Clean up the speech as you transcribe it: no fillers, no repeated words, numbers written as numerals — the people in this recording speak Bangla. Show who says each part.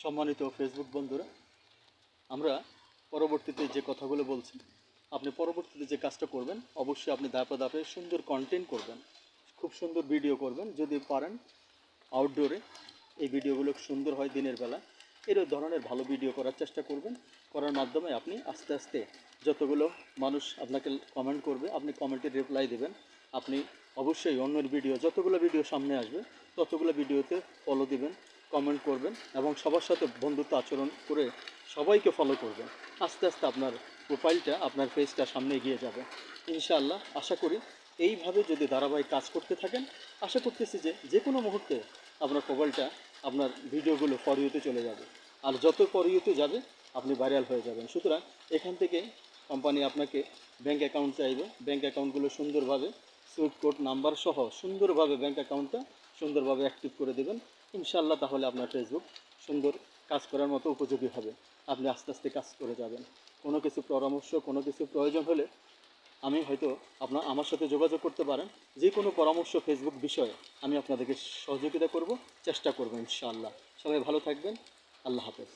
Speaker 1: সম্মানিত ফেসবুক বন্ধুরা, আমরা পরবর্তীতে যে কথাগুলো বলছি, আপনি পরবর্তীতে যে কাজটা করবেন, অবশ্যই আপনি ধাপে ধাপে সুন্দর কন্টেন্ট করবেন, খুব সুন্দর ভিডিও করবেন। যদি পারেন আউটডোরে এই ভিডিওগুলো সুন্দর হয় দিনের বেলা, এর ধরনের ভালো ভিডিও করার চেষ্টা করবেন। করার মাধ্যমে আপনি আস্তে আস্তে যতগুলো মানুষ আপনাকে কমেন্ট করবে, আপনি কমেন্টের রিপ্লাই দেবেন। আপনি অবশ্যই অন্যের ভিডিও, যতগুলো ভিডিও সামনে আসবে ততগুলো ভিডিওতে ফলো দিবেন, কমেন্ট করবেন এবং সবার সাথে বন্ধুত্ব আচরণ করে সবাইকে ফলো করবেন। আস্তে আস্তে আপনার প্রোফাইলটা, আপনার পেজটা সামনে এগিয়ে যাবে ইনশাআল্লাহ। আশা করি এইভাবে যদি ধারাবাহিক কাজ করতে থাকেন, আশা করতেছি যে যে কোনো মুহূর্তে আপনার প্রোফাইলটা, আপনার ভিডিওগুলো ফর ইউতে চলে যাবে। আর যত ফর ইউতে যাবে আপনি ভাইরাল হয়ে যাবেন। সুতরাং এখান থেকে কোম্পানি আপনাকে ব্যাঙ্ক অ্যাকাউন্ট চাইবে। ব্যাঙ্ক অ্যাকাউন্টগুলো সুন্দরভাবে সুইফট কোড নাম্বার সহ সুন্দরভাবে ব্যাঙ্ক অ্যাকাউন্টটা সুন্দরভাবে অ্যাক্টিভ করে দেবেন ইনশাআল্লাহ। তাহলে আপনার ফেসবুক সুন্দর কাজ করার মতো উপযোগী হবে। আপনি আস্তে আস্তে কাজ করে যাবেন। কোনো কিছু পরামর্শ, কোনো কিছু প্রয়োজন হলে আমি হয়তো আমার সাথে যোগাযোগ করতে পারেন। যে কোনো পরামর্শ ফেসবুক বিষয়ে আমি আপনাদেরকে সহযোগিতা করব, চেষ্টা করব ইনশাআল্লাহ। সবাই ভালো থাকবেন। আল্লাহ হাফেজ।